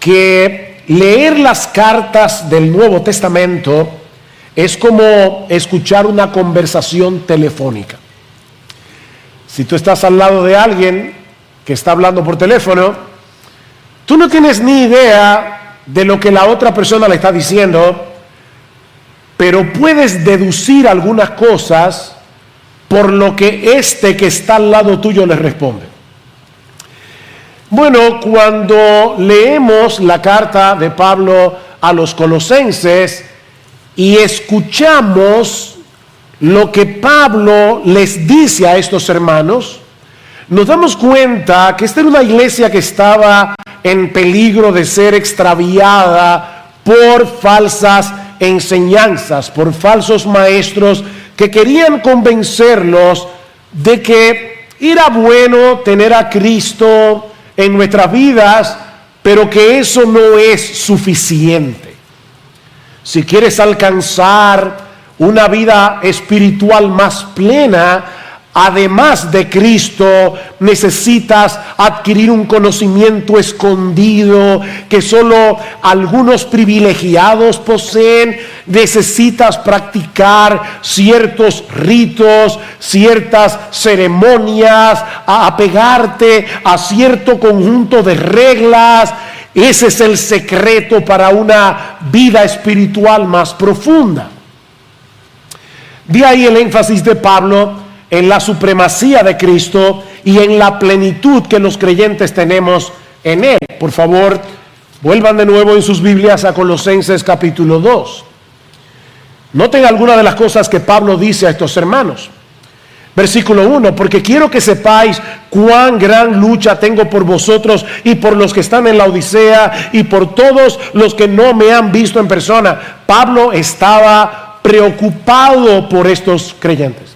que leer las cartas del Nuevo Testamento es como escuchar una conversación telefónica. Si tú estás al lado de alguien que está hablando por teléfono, tú no tienes ni idea de lo que la otra persona le está diciendo, pero puedes deducir algunas cosas por lo que este que está al lado tuyo le responde. Bueno, cuando leemos la carta de Pablo a los Colosenses y escuchamos lo que Pablo les dice a estos hermanos, nos damos cuenta que esta era una iglesia que estaba en peligro de ser extraviada por falsas enseñanzas, por falsos maestros que querían convencerlos de que era bueno tener a Cristo en nuestras vidas, pero que eso no es suficiente. Si quieres alcanzar una vida espiritual más plena, además de Cristo, necesitas adquirir un conocimiento escondido que solo algunos privilegiados poseen. Necesitas practicar ciertos ritos, ciertas ceremonias, apegarte a cierto conjunto de reglas. Ese es el secreto para una vida espiritual más profunda. De ahí el énfasis de Pablo en la supremacía de Cristo y en la plenitud que los creyentes tenemos en Él. Por favor, vuelvan de nuevo en sus Biblias a Colosenses capítulo 2. Noten algunas de las cosas que Pablo dice a estos hermanos. Versículo 1, porque quiero que sepáis cuán gran lucha tengo por vosotros y por los que están en la Odisea y por todos los que no me han visto en persona. Pablo estaba preocupado por estos creyentes.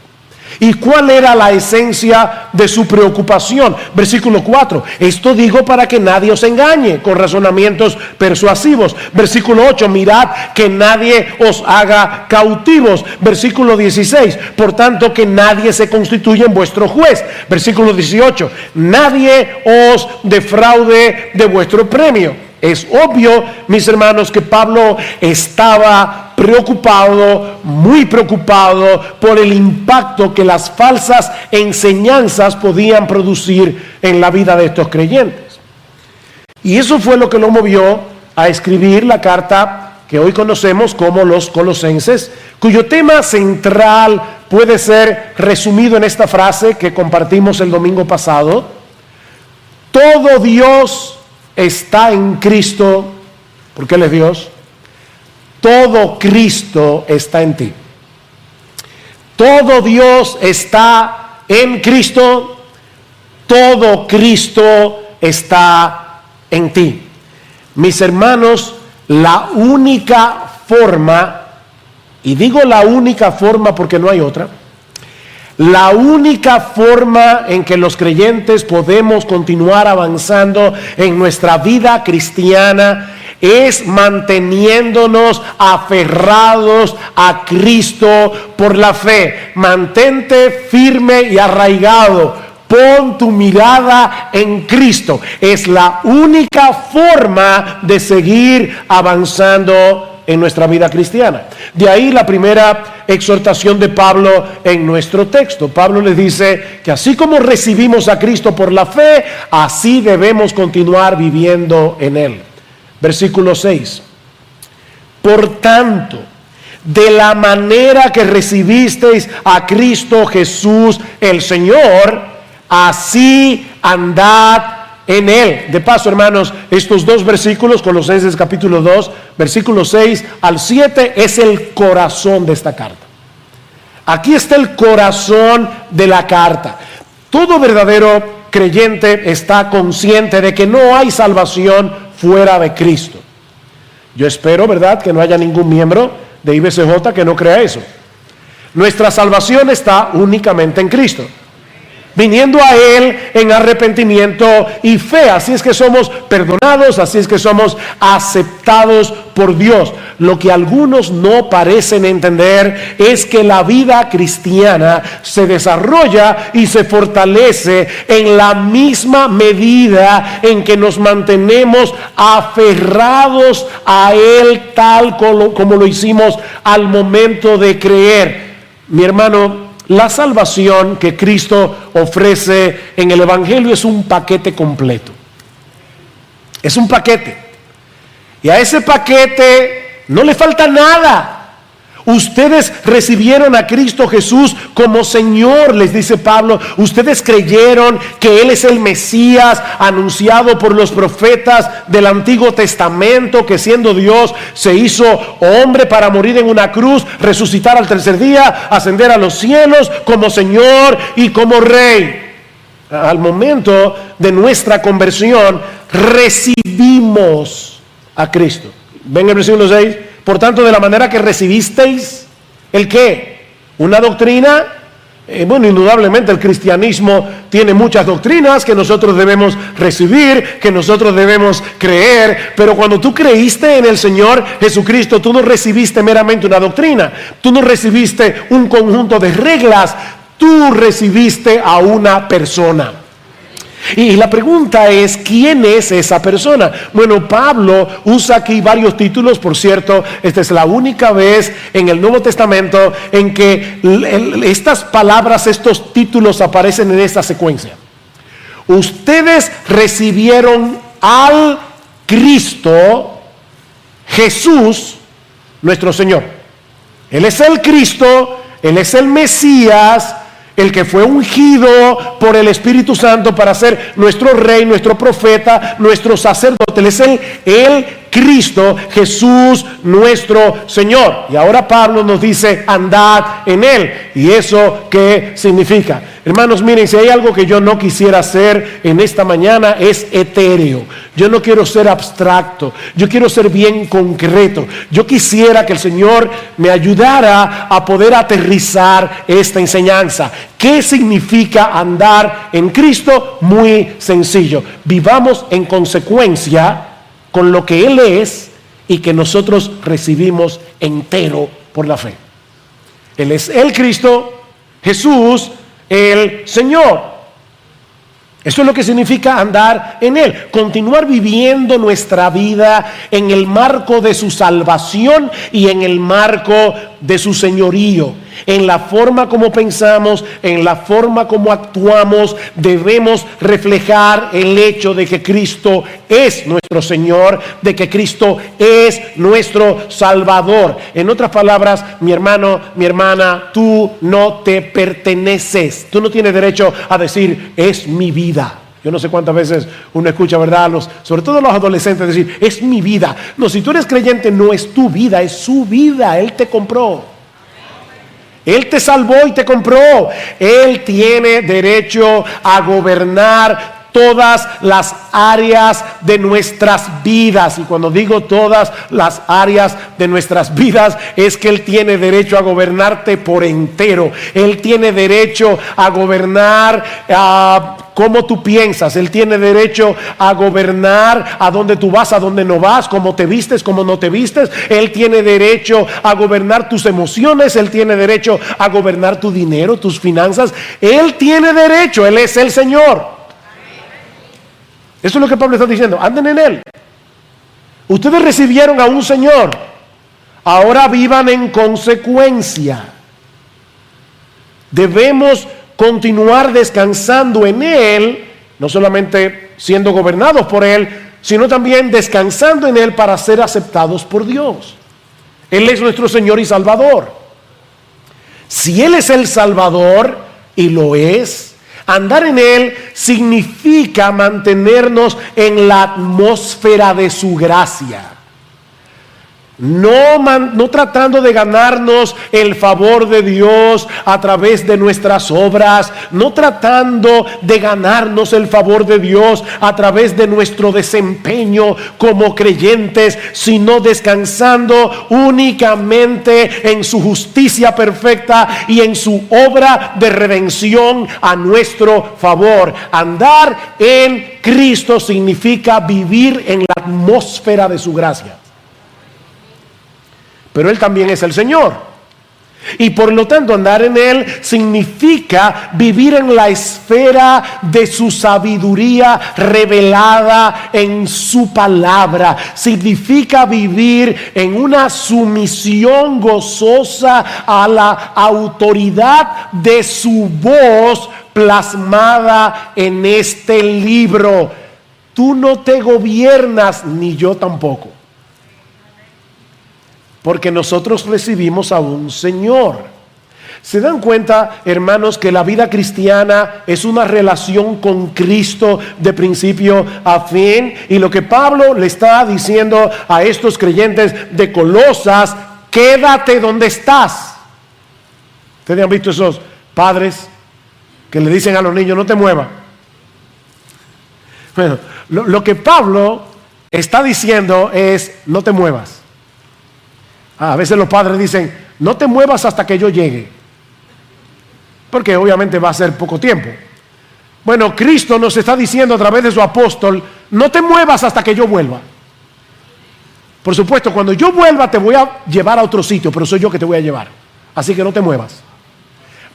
¿Y cuál era la esencia de su preocupación? Versículo 4, esto digo para que nadie os engañe con razonamientos persuasivos. Versículo 8, mirad que nadie os haga cautivos. Versículo 16, por tanto que nadie se constituya en vuestro juez. Versículo 18, nadie os defraude de vuestro premio. Es obvio, mis hermanos, que Pablo estaba preocupado, muy preocupado por el impacto que las falsas enseñanzas podían producir en la vida de estos creyentes. Y eso fue lo que lo movió a escribir la carta que hoy conocemos como los Colosenses, cuyo tema central puede ser resumido en esta frase que compartimos el domingo pasado: todo Dios está en Cristo, porque Él es Dios. Todo Cristo está en ti. Todo Dios está en Cristo. Todo Cristo está en ti. Mis hermanos, la única forma, y digo la única forma porque no hay otra, la única forma en que los creyentes podemos continuar avanzando en nuestra vida cristiana es manteniéndonos aferrados a Cristo por la fe. Mantente firme y arraigado. Pon tu mirada en Cristo. Es la única forma de seguir avanzando en nuestra vida cristiana. De ahí la primera exhortación de Pablo en nuestro texto. Pablo les dice que así como recibimos a Cristo por la fe, así debemos continuar viviendo en Él. Versículo 6. Por tanto, de la manera que recibisteis a Cristo Jesús el Señor, así andad en Él. De paso, hermanos, estos dos versículos, Colosenses capítulo 2, versículos 6 al 7, es el corazón de esta carta. Aquí está el corazón de la carta. Todo verdadero creyente está consciente de que no hay salvación fuera de Cristo. Yo espero, ¿verdad?, que no haya ningún miembro de IBCJ que no crea eso. Nuestra salvación está únicamente en Cristo. viniendo a Él en arrepentimiento y fe. Así es que somos perdonados, así es que somos aceptados por Dios. Lo que algunos no parecen entender es que la vida cristiana se desarrolla y se fortalece en la misma medida en que nos mantenemos aferrados a Él, tal como lo hicimos al momento de creer. Mi hermano, la salvación que Cristo ofrece en el Evangelio es un paquete completo. Es un paquete. Y a ese paquete no le falta nada. Ustedes recibieron a Cristo Jesús como Señor, les dice Pablo. Ustedes creyeron que Él es el Mesías anunciado por los profetas del Antiguo Testamento, que siendo Dios se hizo hombre para morir en una cruz, resucitar al tercer día, ascender a los cielos como Señor y como Rey. Al momento de nuestra conversión recibimos a Cristo. Ven el versículo 6. Por tanto, de la manera que recibisteis, ¿el qué? ¿Una doctrina? Bueno, indudablemente el cristianismo tiene muchas doctrinas que nosotros debemos recibir, que nosotros debemos creer, pero cuando tú creíste en el Señor Jesucristo, tú no recibiste meramente una doctrina, tú no recibiste un conjunto de reglas, tú recibiste a una persona. Y la pregunta es, ¿quién es esa persona? Bueno, Pablo usa aquí varios títulos. Por cierto, esta es la única vez en el Nuevo Testamento en que estas palabras, estos títulos aparecen en esta secuencia. Ustedes recibieron al Cristo Jesús, nuestro Señor. Él es el Cristo, Él es el Mesías, el que fue ungido por el Espíritu Santo para ser nuestro Rey, nuestro profeta, nuestro sacerdote. Él es el Cristo, Jesús, nuestro Señor. Y ahora Pablo nos dice, andad en Él. ¿Y eso qué significa? Hermanos, miren, si hay algo que yo no quisiera ser en esta mañana es etéreo. Yo no quiero ser abstracto. Yo quiero ser bien concreto. Yo quisiera que el Señor me ayudara a poder aterrizar esta enseñanza. ¿Qué significa andar en Cristo? Muy sencillo. Vivamos en consecuencia con lo que Él es y que nosotros recibimos entero por la fe. Él es el Cristo, Jesús, el Señor. Eso es lo que significa andar en Él, continuar viviendo nuestra vida en el marco de su salvación y en el marco de su señorío. En la forma como pensamos, en la forma como actuamos, debemos reflejar el hecho de que Cristo es nuestro Señor, de que Cristo es nuestro Salvador. En otras palabras, mi hermano, mi hermana, tú no te perteneces. Tú no tienes derecho a decir, es mi vida. Yo no sé cuántas veces uno escucha, ¿verdad? Sobre todo los adolescentes decir, es mi vida. No, si tú eres creyente, no es tu vida, es su vida. Él te compró. Él te salvó y te compró. Él tiene derecho a gobernar todas las áreas de nuestras vidas. Y cuando digo todas las áreas de nuestras vidas, es que Él tiene derecho a gobernarte por entero. Él tiene derecho a gobernar cómo tú piensas. Él tiene derecho a gobernar a dónde tú vas, a dónde no vas, cómo te vistes, cómo no te vistes. Él tiene derecho a gobernar tus emociones. Él tiene derecho a gobernar tu dinero, tus finanzas. Él tiene derecho. Él es el Señor. Eso es lo que Pablo está diciendo. Anden en Él. Ustedes recibieron a un Señor. Ahora vivan en consecuencia. Debemos continuar descansando en Él, no solamente siendo gobernados por Él, sino también descansando en Él para ser aceptados por Dios. Él es nuestro Señor y Salvador. Si Él es el Salvador, y lo es, andar en Él significa mantenernos en la atmósfera de su gracia. No tratando de ganarnos el favor de Dios a través de nuestras obras, no tratando de ganarnos el favor de Dios a través de nuestro desempeño como creyentes, sino descansando únicamente en su justicia perfecta y en su obra de redención a nuestro favor. Andar en Cristo significa vivir en la atmósfera de su gracia. Pero Él también es el Señor. Y por lo tanto, andar en Él significa vivir en la esfera de su sabiduría revelada en su palabra. Significa vivir en una sumisión gozosa a la autoridad de su voz plasmada en este libro. Tú no te gobiernas, ni yo tampoco. Porque nosotros recibimos a un Señor. ¿Se dan cuenta, hermanos, que la vida cristiana es una relación con Cristo de principio a fin? Y lo que Pablo le está diciendo a estos creyentes de Colosas: quédate donde estás. ¿Ustedes han visto esos padres que le dicen a los niños: no te muevas? Bueno, lo que Pablo está diciendo es: no te muevas. A veces los padres dicen: no te muevas hasta que yo llegue, porque obviamente va a ser poco tiempo. Bueno, Cristo nos está diciendo a través de su apóstol: no te muevas hasta que yo vuelva. Por supuesto, cuando yo vuelva te voy a llevar a otro sitio, pero soy yo que te voy a llevar, así que no te muevas.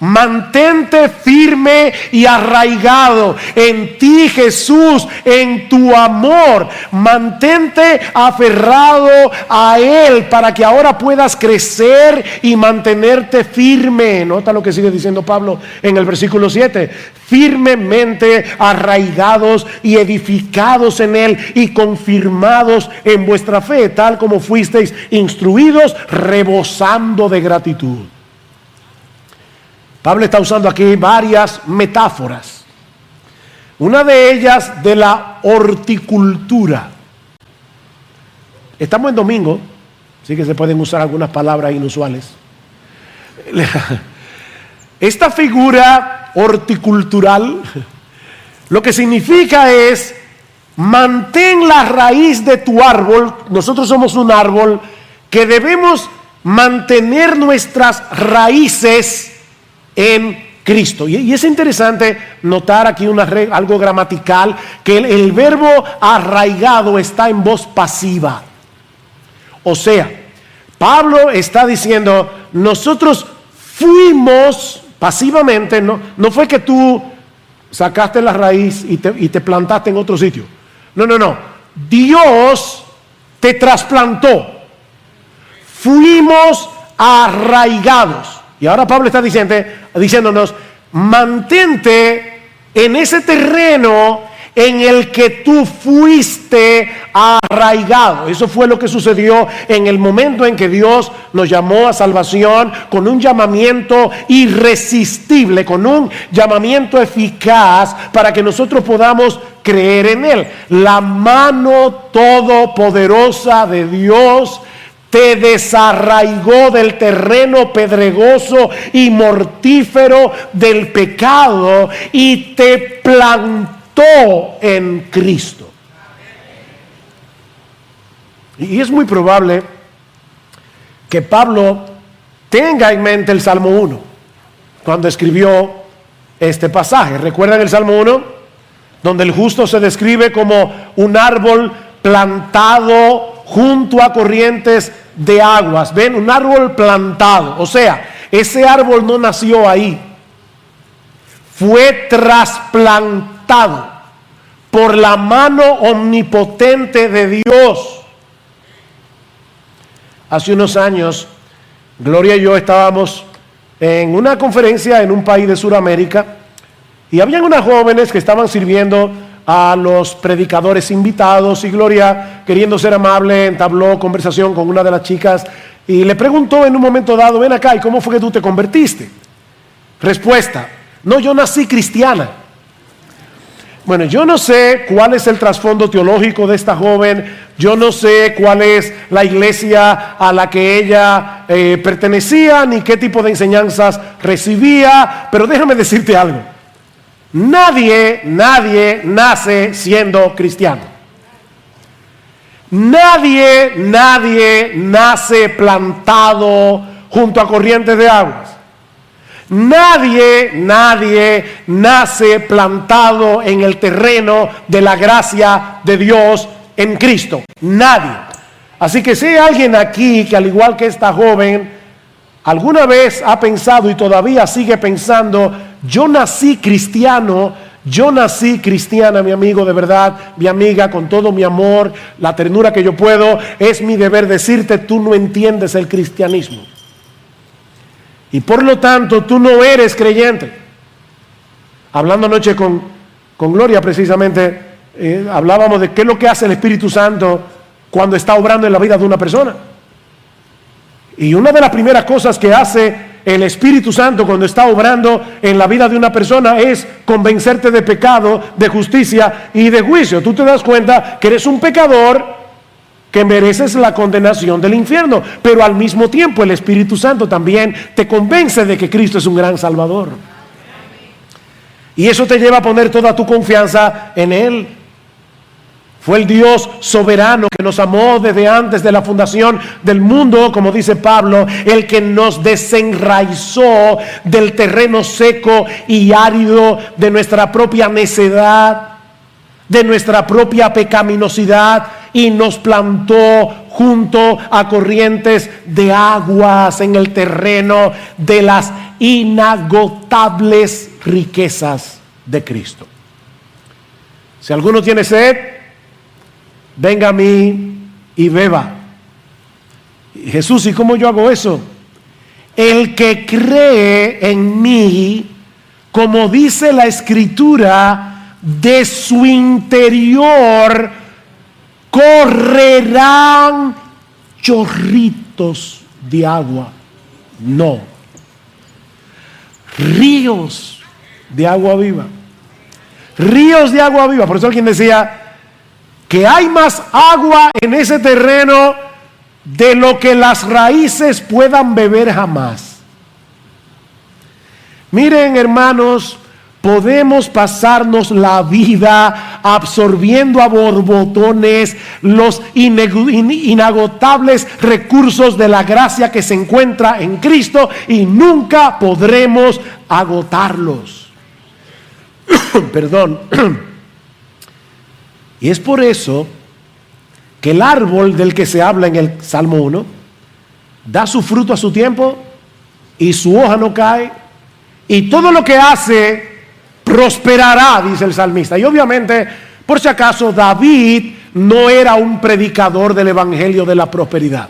Mantente firme y arraigado en ti, Jesús, en tu amor. Mantente aferrado a Él para que ahora puedas crecer y mantenerte firme. Nota lo que sigue diciendo Pablo en el versículo 7. Firmemente arraigados y edificados en Él y confirmados en vuestra fe, tal como fuisteis instruidos, rebosando de gratitud. Pablo está usando aquí varias metáforas. Una de ellas de la horticultura. Estamos en domingo, así que se pueden usar algunas palabras inusuales. Esta figura horticultural lo que significa es: mantén la raíz de tu árbol. Nosotros somos un árbol que debemos mantener nuestras raíces en Cristo. Y es interesante notar aquí algo gramatical, que el verbo arraigado está en voz pasiva. O sea, Pablo está diciendo: nosotros fuimos pasivamente, no fue que tú sacaste la raíz y te plantaste en otro sitio. No. Dios te trasplantó. Fuimos arraigados. Y ahora Pablo está diciéndonos: mantente en ese terreno en el que tú fuiste arraigado. Eso fue lo que sucedió en el momento en que Dios nos llamó a salvación, con un llamamiento irresistible, con un llamamiento eficaz para que nosotros podamos creer en Él. La mano todopoderosa de Dios te desarraigó del terreno pedregoso y mortífero del pecado y te plantó en Cristo. Y es muy probable que Pablo tenga en mente el Salmo 1 cuando escribió este pasaje. ¿Recuerdan el Salmo 1? Donde el justo se describe como un árbol plantado junto a corrientes de aguas. ¿Ven? Un árbol plantado. O sea, ese árbol no nació ahí. Fue trasplantado por la mano omnipotente de Dios. Hace unos años, Gloria y yo estábamos en una conferencia en un país de Sudamérica y habían unas jóvenes que estaban sirviendo a los predicadores invitados, y Gloria, queriendo ser amable, entabló conversación con una de las chicas y le preguntó en un momento dado: ven acá, ¿y cómo fue que tú te convertiste? Respuesta: no, yo nací cristiana. Bueno, yo no sé cuál es el trasfondo teológico de esta joven, Yo no sé cuál es la iglesia a la que ella pertenecía, ni qué tipo de enseñanzas recibía, pero déjame decirte algo. Nadie nace siendo cristiano. Nadie nace plantado junto a corrientes de aguas. Nadie nace plantado en el terreno de la gracia de Dios en Cristo. Nadie. Así que si hay alguien aquí que, al igual que esta joven, alguna vez ha pensado y todavía sigue pensando: yo nací cristiano, yo nací cristiana, mi amigo, de verdad, mi amiga, con todo mi amor, la ternura que yo puedo, es mi deber decirte: tú no entiendes el cristianismo. Y por lo tanto, tú no eres creyente. Hablando anoche con Gloria, precisamente, hablábamos de qué es lo que hace el Espíritu Santo cuando está obrando en la vida de una persona. Y una de las primeras cosas que hace el Espíritu Santo cuando está obrando en la vida de una persona es convencerte de pecado, de justicia y de juicio. Tú te das cuenta que eres un pecador, que mereces la condenación del infierno, pero al mismo tiempo el Espíritu Santo también te convence de que Cristo es un gran Salvador. Y eso te lleva a poner toda tu confianza en Él. Fue el Dios soberano que nos amó desde antes de la fundación del mundo, como dice Pablo, el que nos desenraizó del terreno seco y árido de nuestra propia necedad, de nuestra propia pecaminosidad, y nos plantó junto a corrientes de aguas en el terreno de las inagotables riquezas de Cristo. Si alguno tiene sed, venga a mí y beba. Jesús, ¿y cómo yo hago eso? El que cree en mí, como dice la Escritura, de su interior correrán chorritos de agua. No, ríos de agua viva. Ríos de agua viva. Por eso alguien decía que hay más agua en ese terreno de lo que las raíces puedan beber jamás. Miren, hermanos, podemos pasarnos la vida absorbiendo a borbotones los inagotables recursos de la gracia que se encuentra en Cristo y nunca podremos agotarlos. Perdón. Y es por eso que el árbol del que se habla en el Salmo 1 da su fruto a su tiempo y su hoja no cae, y todo lo que hace prosperará, dice el salmista. Y obviamente, por si acaso, David no era un predicador del evangelio de la prosperidad,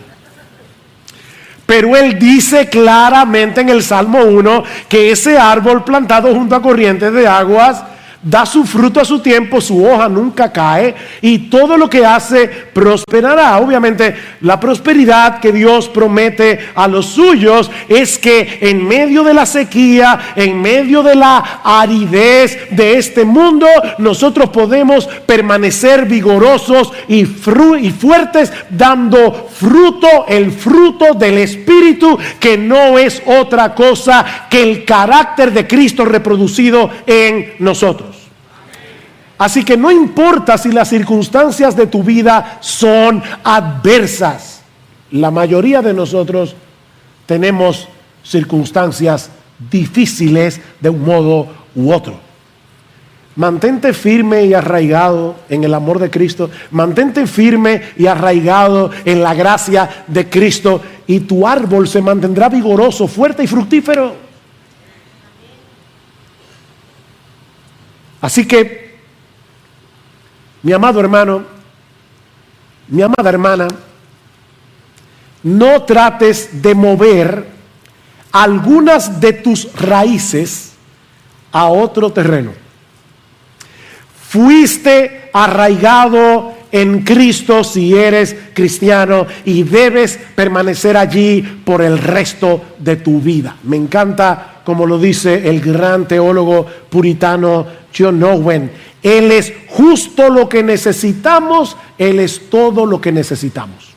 pero él dice claramente en el Salmo 1 que ese árbol plantado junto a corrientes de aguas da su fruto a su tiempo, su hoja nunca cae, y todo lo que hace prosperará. Obviamente, la prosperidad que Dios promete a los suyos es que en medio de la sequía, en medio de la aridez de este mundo, nosotros podemos permanecer vigorosos y fuertes, dando fruto, el fruto del Espíritu, que no es otra cosa que el carácter de Cristo reproducido en nosotros. Así que no importa si las circunstancias de tu vida son adversas. La mayoría de nosotros tenemos circunstancias difíciles de un modo u otro. Mantente firme y arraigado en el amor de Cristo. Mantente firme y arraigado en la gracia de Cristo, y tu árbol se mantendrá vigoroso, fuerte y fructífero. Así que, mi amado hermano, mi amada hermana, no trates de mover algunas de tus raíces a otro terreno. Fuiste arraigado en Cristo si eres cristiano, y debes permanecer allí por el resto de tu vida. Me encanta como lo dice el gran teólogo puritano John Owen, Él es justo lo que necesitamos, Él es todo lo que necesitamos.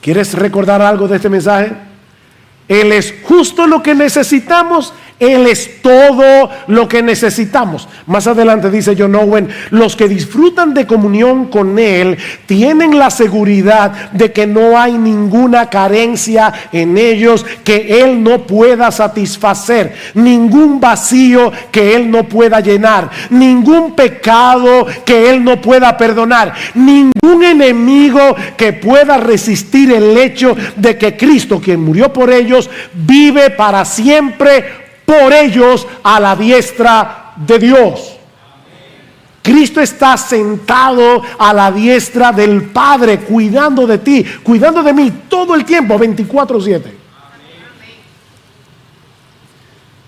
¿Quieres recordar algo de este mensaje? Él es justo lo que necesitamos, Él es todo lo que necesitamos. Más adelante dice John Owen, los que disfrutan de comunión con Él tienen la seguridad de que no hay ninguna carencia en ellos que Él no pueda satisfacer, ningún vacío que Él no pueda llenar, ningún pecado que Él no pueda perdonar, ningún enemigo que pueda resistir el hecho de que Cristo, quien murió por ellos, vive para siempre por ellos a la diestra de Dios. Cristo está sentado a la diestra del Padre, cuidando de ti, cuidando de mí todo el tiempo, 24/7.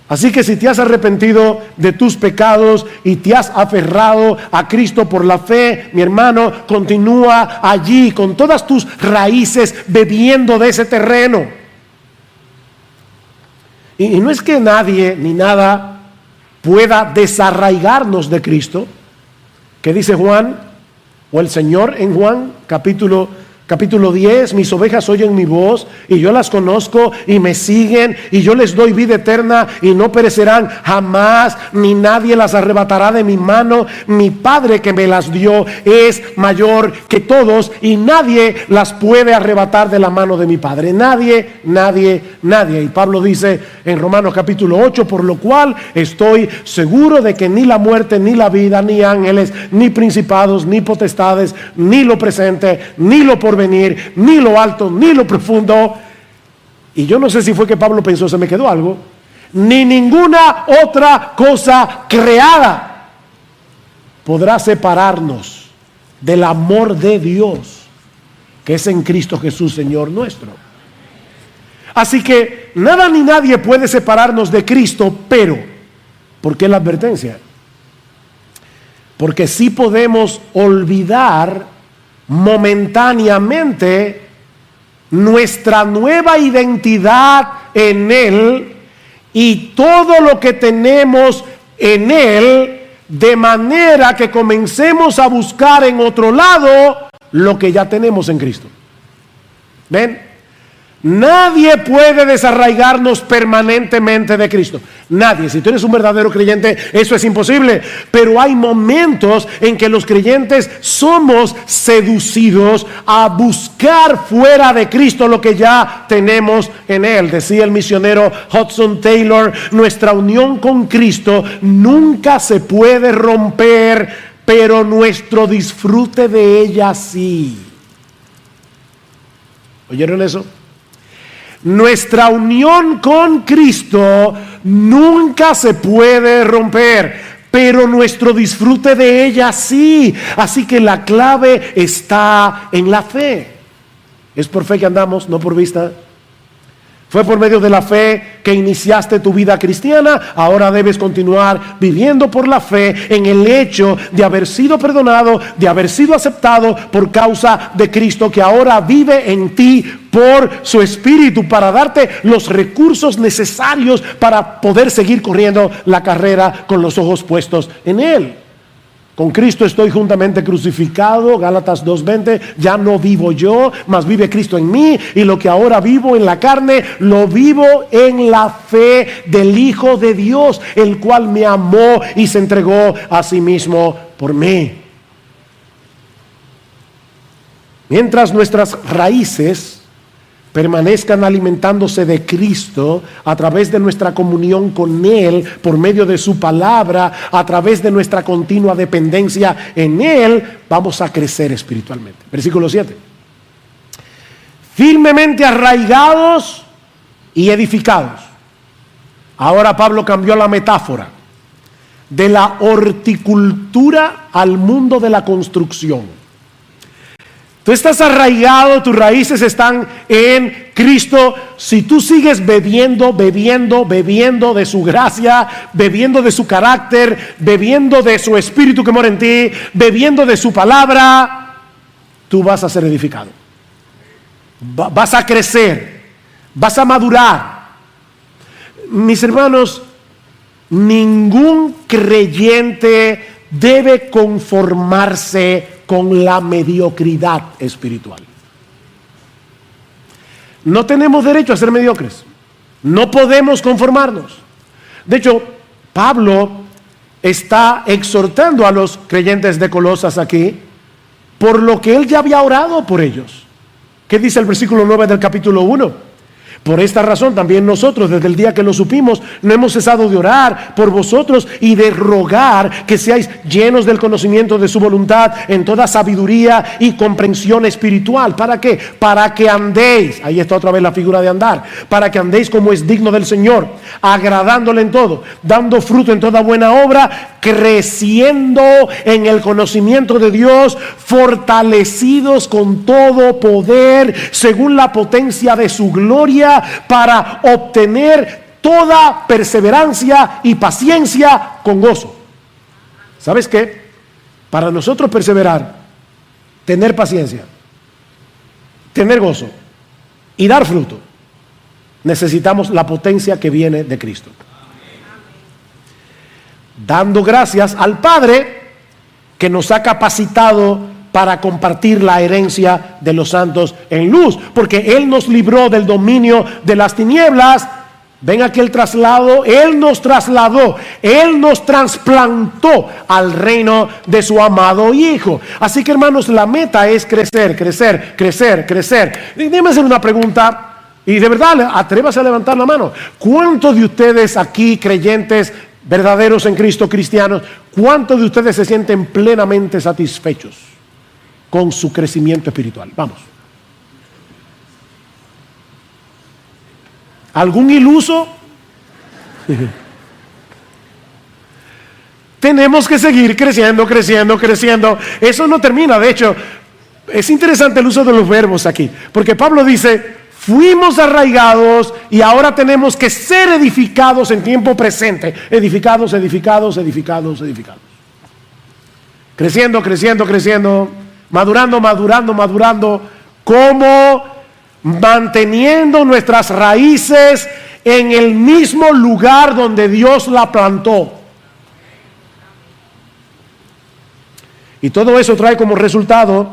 Así que si te has arrepentido de tus pecados y te has aferrado a Cristo por la fe, mi hermano, continúa allí con todas tus raíces bebiendo de ese terreno. Y no es que nadie ni nada pueda desarraigarnos de Cristo, que dice Juan, o el Señor en Juan capítulo 10, mis ovejas oyen mi voz y yo las conozco y me siguen y yo les doy vida eterna y no perecerán jamás, ni nadie las arrebatará de mi mano. Mi Padre que me las dio es mayor que todos y nadie las puede arrebatar de la mano de mi Padre. Nadie. Y Pablo dice en Romanos capítulo 8, por lo cual estoy seguro de que ni la muerte, ni la vida, ni ángeles, ni principados, ni potestades, ni lo presente, ni lo por venir, ni lo alto, ni lo profundo. Y yo no sé si fue que Pablo pensó, se me quedó algo, ni ninguna otra cosa creada podrá separarnos del amor de Dios que es en Cristo Jesús, Señor nuestro. Así que nada ni nadie puede separarnos de Cristo, pero ¿por qué la advertencia? Porque sí podemos olvidar momentáneamente nuestra nueva identidad en Él y todo lo que tenemos en Él, de manera que comencemos a buscar en otro lado lo que ya tenemos en Cristo. ¿Ven? Nadie puede desarraigarnos permanentemente de Cristo. Nadie. Si tú eres un verdadero creyente, eso es imposible. Pero hay momentos en que los creyentes somos seducidos a buscar fuera de Cristo lo que ya tenemos en Él. Decía el misionero Hudson Taylor, nuestra unión con Cristo nunca se puede romper, pero nuestro disfrute de ella sí. ¿Oyeron eso? Nuestra unión con Cristo nunca se puede romper, pero nuestro disfrute de ella sí. Así que la clave está en la fe. Es por fe que andamos, no por vista. Fue por medio de la fe que iniciaste tu vida cristiana. Ahora debes continuar viviendo por la fe en el hecho de haber sido perdonado, de haber sido aceptado por causa de Cristo, que ahora vive en ti por su Espíritu para darte los recursos necesarios para poder seguir corriendo la carrera con los ojos puestos en Él. Con Cristo estoy juntamente crucificado, Gálatas 2:20, ya no vivo yo, mas vive Cristo en mí, y lo que ahora vivo en la carne, lo vivo en la fe del Hijo de Dios, el cual me amó y se entregó a sí mismo por mí. Mientras nuestras raíces permanezcan alimentándose de Cristo a través de nuestra comunión con Él, por medio de su palabra, a través de nuestra continua dependencia en Él, vamos a crecer espiritualmente. Versículo 7. Firmemente arraigados y edificados. Ahora Pablo cambió la metáfora de la horticultura al mundo de la construcción. Tú estás arraigado, tus raíces están en Cristo. Si tú sigues bebiendo de su gracia, bebiendo de su carácter, bebiendo de su Espíritu que mora en ti, bebiendo de su palabra, tú vas a ser edificado. Vas a crecer, vas a madurar. Mis hermanos, ningún creyente debe conformarse con la mediocridad espiritual. No tenemos derecho a ser mediocres. No podemos conformarnos. De hecho, Pablo está exhortando a los creyentes de Colosas aquí por lo que él ya había orado por ellos. ¿Qué dice el versículo 9 del capítulo 1? Por esta razón también nosotros, desde el día que lo supimos, no hemos cesado de orar por vosotros y de rogar que seáis llenos del conocimiento de su voluntad en toda sabiduría y comprensión espiritual. ¿Para qué? Para que andéis, ahí está otra vez la figura de andar, para que andéis como es digno del Señor, agradándole en todo, dando fruto en toda buena obra, creciendo en el conocimiento de Dios, fortalecidos con todo poder, según la potencia de su gloria, para obtener toda perseverancia y paciencia con gozo. ¿Sabes qué? Para nosotros perseverar, tener paciencia, tener gozo y dar fruto, necesitamos la potencia que viene de Cristo. Dando gracias al Padre que nos ha capacitado para compartir la herencia de los santos en luz, porque Él nos libró del dominio de las tinieblas. Ven aquí el traslado. Él nos trasladó, Él nos trasplantó al reino de su amado Hijo. Así que, hermanos, la meta es crecer, crecer, crecer, crecer. Déjeme hacer una pregunta, y de verdad, atrévase a levantar la mano. ¿Cuántos de ustedes aquí, creyentes verdaderos en Cristo, cristianos, cuántos de ustedes se sienten plenamente satisfechos con su crecimiento espiritual? Vamos. ¿Algún iluso? Tenemos que seguir creciendo, creciendo, creciendo. Eso no termina. De hecho, es interesante el uso de los verbos aquí, porque Pablo dice: fuimos arraigados y ahora tenemos que ser edificados en tiempo presente. Edificados, edificados, edificados, edificados. Creciendo, creciendo, creciendo. Madurando, madurando, madurando, como manteniendo nuestras raíces en el mismo lugar donde Dios la plantó. Y todo eso trae como resultado,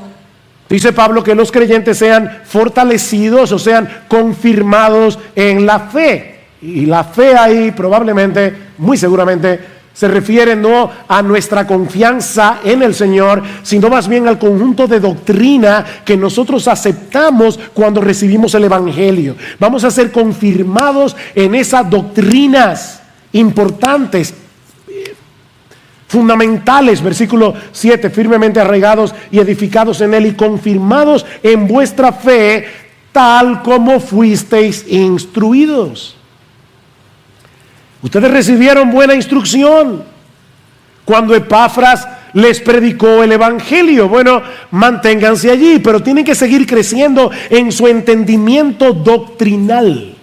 dice Pablo, que los creyentes sean fortalecidos o sean confirmados en la fe. Y la fe ahí probablemente, muy seguramente, se refiere no a nuestra confianza en el Señor, sino más bien al conjunto de doctrina que nosotros aceptamos cuando recibimos el Evangelio. Vamos a ser confirmados en esas doctrinas importantes, fundamentales. Versículo 7, firmemente arraigados y edificados en Él y confirmados en vuestra fe, tal como fuisteis instruidos. Ustedes recibieron buena instrucción cuando Epafras les predicó el Evangelio. Bueno, manténganse allí, pero tienen que seguir creciendo en su entendimiento doctrinal.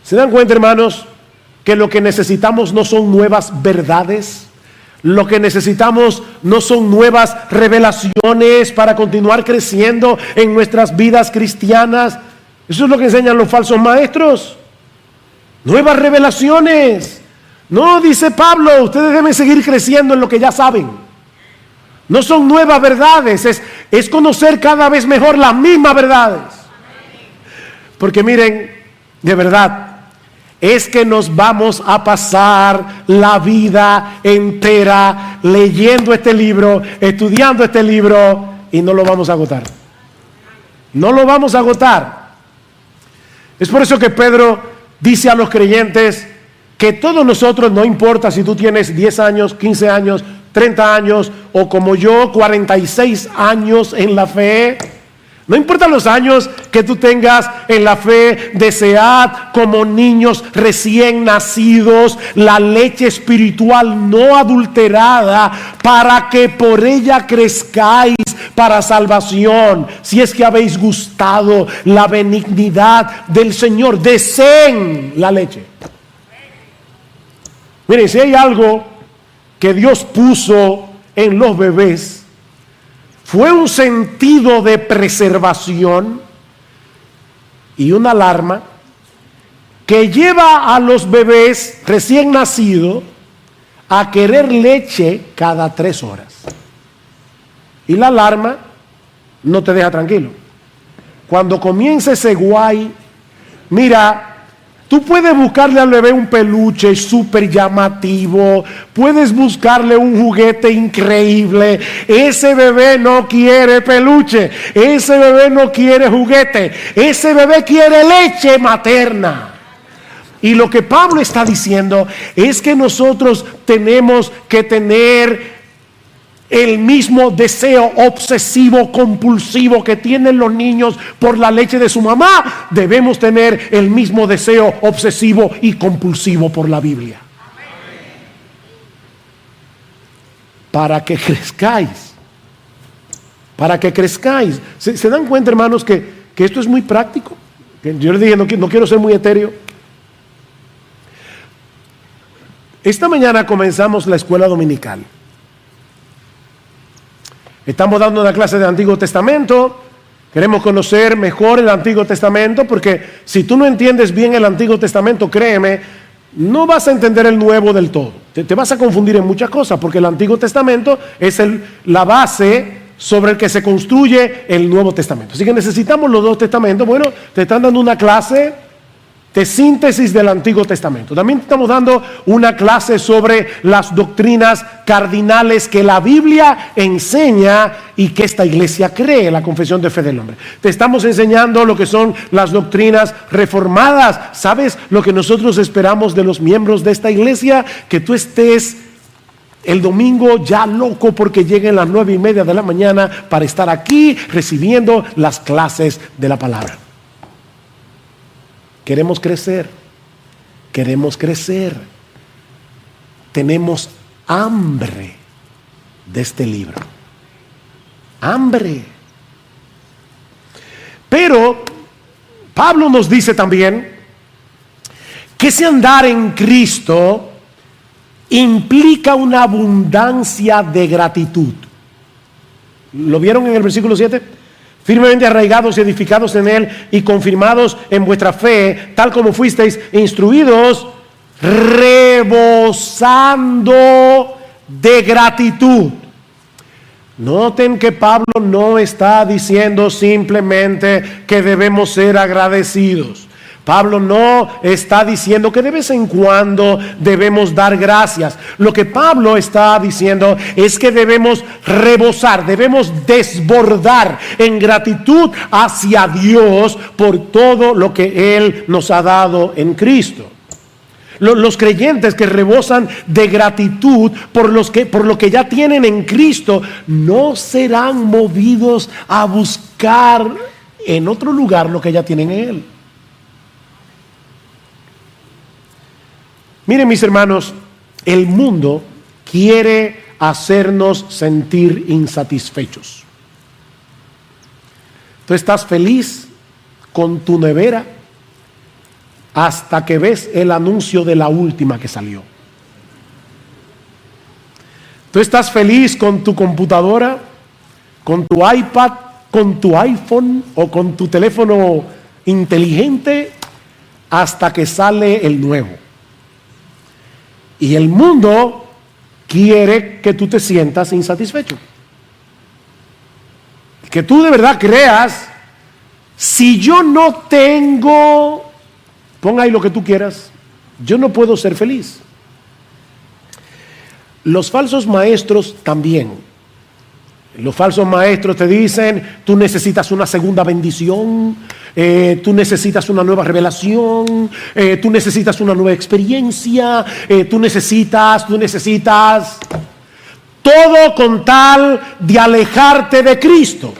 ¿Se dan cuenta, hermanos, que lo que necesitamos no son nuevas verdades? Lo que necesitamos no son nuevas revelaciones para continuar creciendo en nuestras vidas cristianas. Eso es lo que enseñan los falsos maestros. Nuevas revelaciones. No, dice Pablo, ustedes deben seguir creciendo en lo que ya saben. No son nuevas verdades, es conocer cada vez mejor las mismas verdades. Porque miren, de verdad, es que nos vamos a pasar la vida entera leyendo este libro, estudiando este libro, y no lo vamos a agotar. No lo vamos a agotar. Es por eso que Pedro dice a los creyentes que todos nosotros, no importa si tú tienes 10 años, 15 años, 30 años o como yo, 46 años en la fe, no importa los años que tú tengas en la fe, desead como niños recién nacidos la leche espiritual no adulterada, para que por ella crezcáis para salvación, si es que habéis gustado la benignidad del Señor. Deseen la leche. Miren, si hay algo que Dios puso en los bebés, fue un sentido de preservación y una alarma que lleva a los bebés recién nacidos a querer leche cada 3 horas. Y la alarma no te deja tranquilo. Cuando comienza ese guay, mira, tú puedes buscarle al bebé un peluche súper llamativo, puedes buscarle un juguete increíble. Ese bebé no quiere peluche, ese bebé no quiere juguete, ese bebé quiere leche materna. Y lo que Pablo está diciendo es que nosotros tenemos que tener el mismo deseo obsesivo, compulsivo que tienen los niños por la leche de su mamá. Debemos tener el mismo deseo obsesivo y compulsivo por la Biblia. Para que crezcáis. Para que crezcáis. ¿Se dan cuenta, hermanos, que esto es muy práctico? Yo les dije, no quiero ser muy etéreo. Esta mañana comenzamos la escuela dominical. Estamos dando una clase de Antiguo Testamento. Queremos conocer mejor el Antiguo Testamento, porque si tú no entiendes bien el Antiguo Testamento, créeme, no vas a entender el Nuevo del todo. Te vas a confundir en muchas cosas, porque el Antiguo Testamento es la base sobre el que se construye el Nuevo Testamento. Así que necesitamos los dos testamentos. Bueno, te están dando una clase de síntesis del Antiguo Testamento. También estamos dando una clase sobre las doctrinas cardinales que la Biblia enseña y que esta iglesia cree, la confesión de fe del hombre. Te estamos enseñando lo que son las doctrinas reformadas. ¿Sabes lo que nosotros esperamos de los miembros de esta iglesia? Que tú estés el domingo ya loco porque lleguen las 9:30 de la mañana para estar aquí recibiendo las clases de la palabra. Queremos crecer, queremos crecer. Tenemos hambre de este libro. Hambre. Pero Pablo nos dice también que ese andar en Cristo implica una abundancia de gratitud. ¿Lo vieron en el versículo 7? Firmemente arraigados y edificados en Él y confirmados en vuestra fe, tal como fuisteis instruidos, rebosando de gratitud. Noten que Pablo no está diciendo simplemente que debemos ser agradecidos. Pablo no está diciendo que de vez en cuando debemos dar gracias. Lo que Pablo está diciendo es que debemos rebosar, debemos desbordar en gratitud hacia Dios por todo lo que Él nos ha dado en Cristo. Los creyentes que rebosan de gratitud por lo que ya tienen en Cristo no serán movidos a buscar en otro lugar lo que ya tienen en Él. Miren, mis hermanos, el mundo quiere hacernos sentir insatisfechos. Tú estás feliz con tu nevera hasta que ves el anuncio de la última que salió. Tú estás feliz con tu computadora, con tu iPad, con tu iPhone o con tu teléfono inteligente hasta que sale el nuevo. Y el mundo quiere que tú te sientas insatisfecho. Que tú de verdad creas, si yo no tengo, ponga ahí lo que tú quieras, yo no puedo ser feliz. Los falsos maestros también. Los falsos maestros te dicen, tú necesitas una segunda bendición, tú necesitas una nueva revelación, tú necesitas una nueva experiencia, tú necesitas, todo con tal de alejarte de Cristo.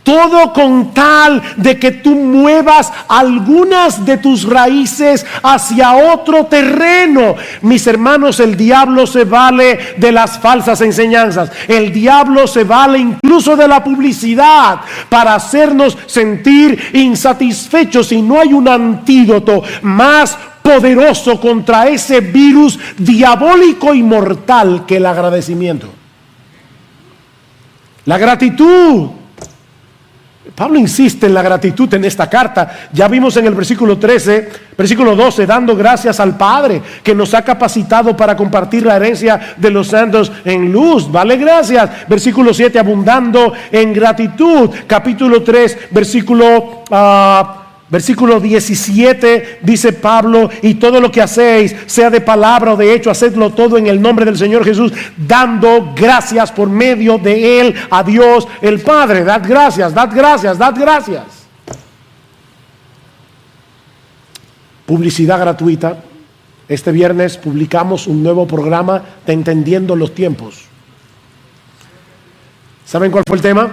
Todo con tal de que tú muevas algunas de tus raíces hacia otro terreno. Mis hermanos, el diablo se vale de las falsas enseñanzas. El diablo se vale incluso de la publicidad para hacernos sentir insatisfechos. Y no hay un antídoto más poderoso contra ese virus diabólico y mortal que el agradecimiento. La gratitud. Pablo insiste en la gratitud en esta carta. Ya vimos en el versículo 12, dando gracias al Padre que nos ha capacitado para compartir la herencia de los santos en luz. Vale, gracias. Versículo 7, abundando en gratitud. Capítulo 3, Versículo 17 dice Pablo: y todo lo que hacéis, sea de palabra o de hecho, hacedlo todo en el nombre del Señor Jesús, dando gracias por medio de Él a Dios el Padre. Dad gracias, dad gracias, dad gracias. Publicidad gratuita. Este viernes publicamos un nuevo programa de Entendiendo los Tiempos. ¿Saben cuál fue el tema?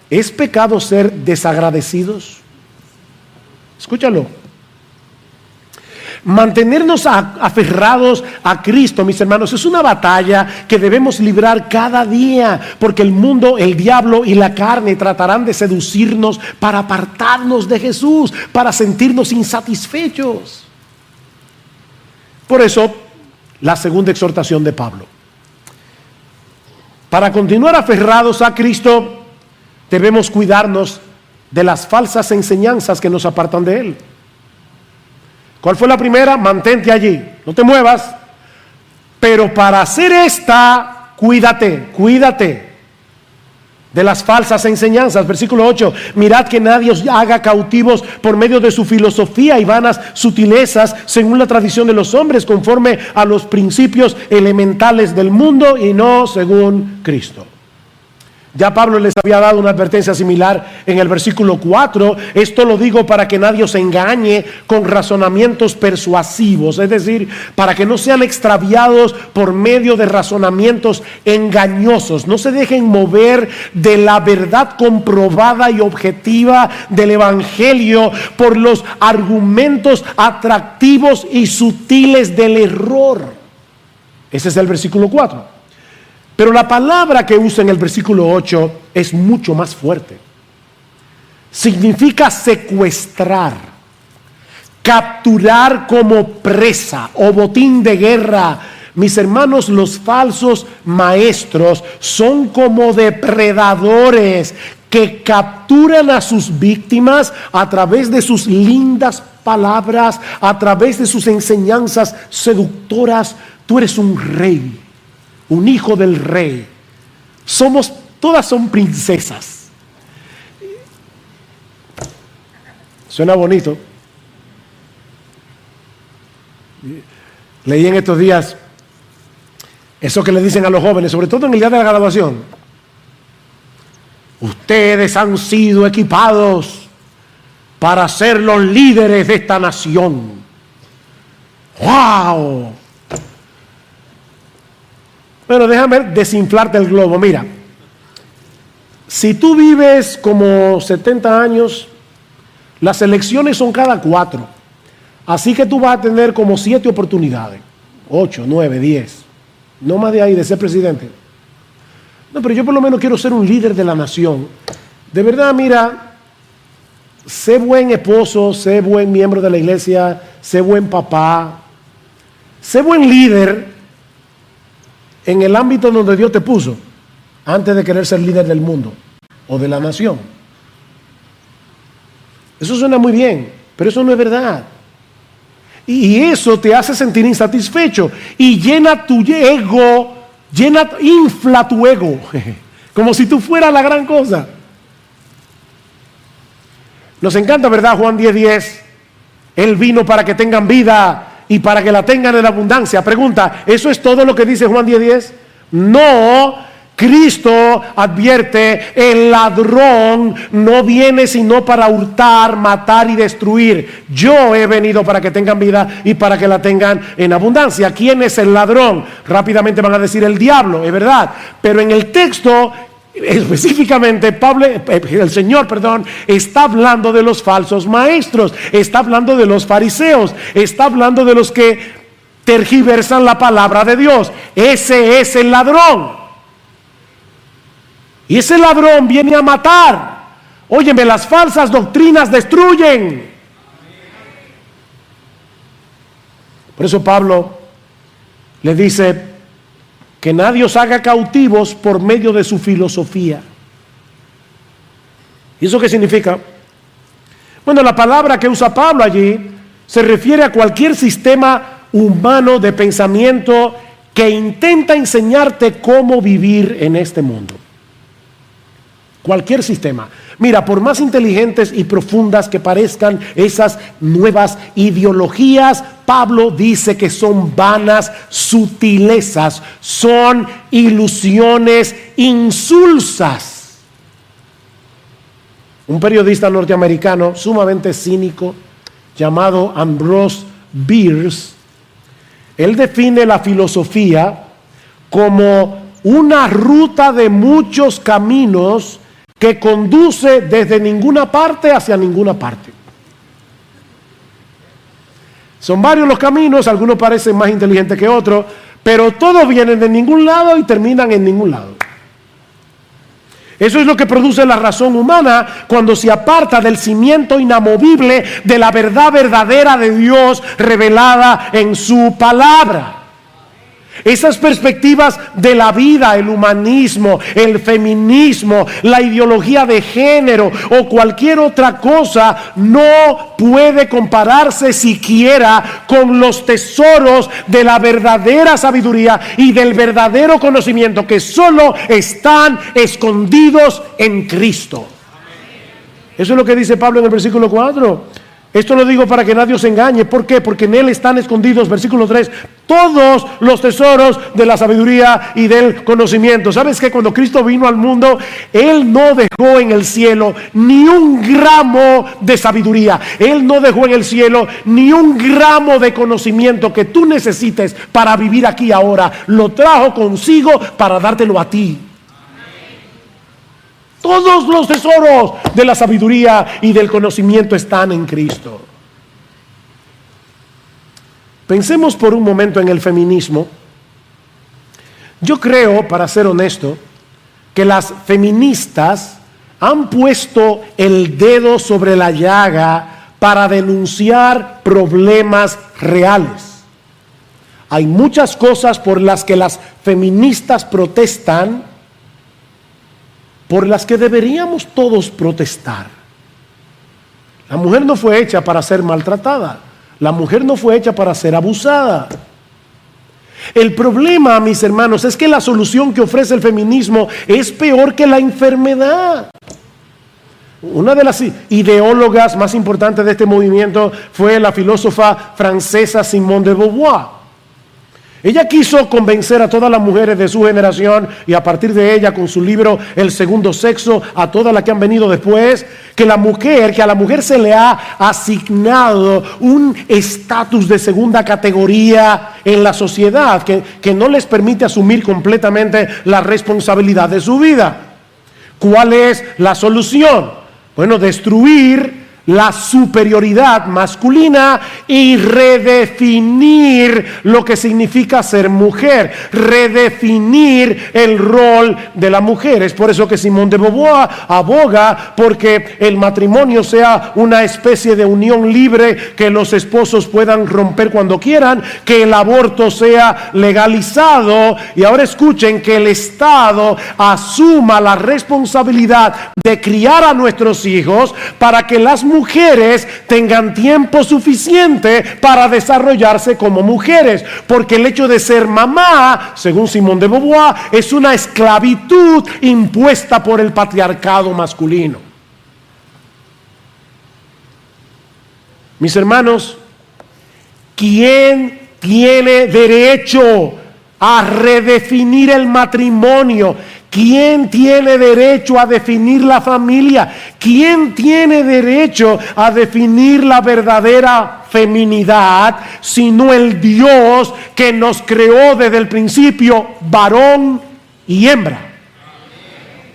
¿Es pecado ser desagradecidos? Escúchalo. Mantenernos aferrados a Cristo, mis hermanos, es una batalla que debemos librar cada día, porque el mundo, el diablo y la carne tratarán de seducirnos para apartarnos de Jesús, para sentirnos insatisfechos. Por eso, la segunda exhortación de Pablo: para continuar aferrados a Cristo, debemos cuidarnos de las falsas enseñanzas que nos apartan de Él. ¿Cuál fue la primera? Mantente allí, no te muevas. Pero para hacer esta, cuídate de las falsas enseñanzas. Versículo 8: mirad que nadie os haga cautivos por medio de su filosofía y vanas sutilezas, según la tradición de los hombres, conforme a los principios elementales del mundo y no según Cristo. Ya Pablo les había dado una advertencia similar en el versículo 4. Esto lo digo para que nadie os engañe con razonamientos persuasivos, es decir, para que no sean extraviados por medio de razonamientos engañosos. No se dejen mover de la verdad comprobada y objetiva del Evangelio por los argumentos atractivos y sutiles del error. Ese es el versículo 4. Pero la palabra que usa en el versículo 8 es mucho más fuerte. Significa secuestrar, capturar como presa o botín de guerra. Mis hermanos, los falsos maestros son como depredadores que capturan a sus víctimas a través de sus lindas palabras, a través de sus enseñanzas seductoras. Tú eres un rey, un hijo del rey. Todas son princesas. Suena bonito. Leí en estos días eso que le dicen a los jóvenes, sobre todo en el día de la graduación: ustedes han sido equipados para ser los líderes de esta nación. ¡Wow! Bueno, déjame desinflarte el globo. Mira, si tú vives como 70 años, las elecciones son cada 4. Así que tú vas a tener como 7 oportunidades. 8, 9, 10. No más de ahí de ser presidente. No, pero yo por lo menos quiero ser un líder de la nación. De verdad, mira, sé buen esposo, sé buen miembro de la iglesia, sé buen papá, sé buen líder en el ámbito donde Dios te puso, antes de querer ser líder del mundo o de la nación. Eso suena muy bien, pero eso no es verdad. Y eso te hace sentir insatisfecho y llena tu ego, infla tu ego, como si tú fueras la gran cosa. Nos encanta, ¿verdad? Juan 10:10. Él vino para que tengan vida y para que la tengan en abundancia. Pregunta: ¿eso es todo lo que dice Juan 10:10? No. Cristo advierte: el ladrón no viene sino para hurtar, matar y destruir. Yo he venido para que tengan vida y para que la tengan en abundancia. ¿Quién es el ladrón? Rápidamente van a decir: el diablo, es verdad. Pero en el texto específicamente el Señor está hablando de los falsos maestros, está hablando de los fariseos, está hablando de los que tergiversan la palabra de Dios. Ese es el ladrón. Y ese ladrón viene a matar. Óyeme, las falsas doctrinas destruyen. Por eso Pablo le dice que nadie os haga cautivos por medio de su filosofía. ¿Y eso qué significa? Bueno, la palabra que usa Pablo allí se refiere a cualquier sistema humano de pensamiento que intenta enseñarte cómo vivir en este mundo. Cualquier sistema. Mira, por más inteligentes y profundas que parezcan esas nuevas ideologías, Pablo dice que son vanas sutilezas, son ilusiones insulsas. Un periodista norteamericano sumamente cínico llamado Ambrose Bierce, él define la filosofía como una ruta de muchos caminos que conduce desde ninguna parte hacia ninguna parte. Son varios los caminos, algunos parecen más inteligentes que otros, pero todos vienen de ningún lado y terminan en ningún lado. Eso es lo que produce la razón humana cuando se aparta del cimiento inamovible de la verdad verdadera de Dios revelada en su palabra. Esas perspectivas de la vida, el humanismo, el feminismo, la ideología de género o cualquier otra cosa no puede compararse siquiera con los tesoros de la verdadera sabiduría y del verdadero conocimiento que solo están escondidos en Cristo. Eso es lo que dice Pablo en el versículo 4. Esto lo digo para que nadie os engañe. ¿Por qué? Porque en él están escondidos, versículo 3, todos los tesoros de la sabiduría y del conocimiento. ¿Sabes que cuando Cristo vino al mundo, él no dejó en el cielo ni un gramo de sabiduría? Él no dejó en el cielo ni un gramo de conocimiento que tú necesites para vivir aquí ahora. Lo trajo consigo para dártelo a ti. Todos los tesoros de la sabiduría y del conocimiento están en Cristo. Pensemos por un momento en el feminismo. Yo creo, para ser honesto, que las feministas han puesto el dedo sobre la llaga para denunciar problemas reales. Hay muchas cosas por las que las feministas protestan, por las que deberíamos todos protestar. La mujer no fue hecha para ser maltratada. La mujer no fue hecha para ser abusada. El problema, mis hermanos, es que la solución que ofrece el feminismo es peor que la enfermedad. Una de las ideólogas más importantes de este movimiento fue la filósofa francesa Simone de Beauvoir. Ella quiso convencer a todas las mujeres de su generación y a partir de ella, con su libro El Segundo Sexo, a todas las que han venido después, que a la mujer se le ha asignado un estatus de segunda categoría en la sociedad que no les permite asumir completamente la responsabilidad de su vida. ¿Cuál es la solución? Bueno, destruir la superioridad masculina y redefinir lo que significa ser mujer, redefinir el rol de la mujer. Es por eso que Simone de Beauvoir aboga porque el matrimonio sea una especie de unión libre que los esposos puedan romper cuando quieran, que el aborto sea legalizado y ahora escuchen, que el Estado asuma la responsabilidad de criar a nuestros hijos para que las mujeres tengan tiempo suficiente para desarrollarse como mujeres, porque el hecho de ser mamá, según Simone de Beauvoir, es una esclavitud impuesta por el patriarcado masculino. Mis hermanos, ¿quién tiene derecho a redefinir el matrimonio? ¿Quién tiene derecho a definir la familia? ¿Quién tiene derecho a definir la verdadera feminidad sino el Dios que nos creó desde el principio, varón y hembra,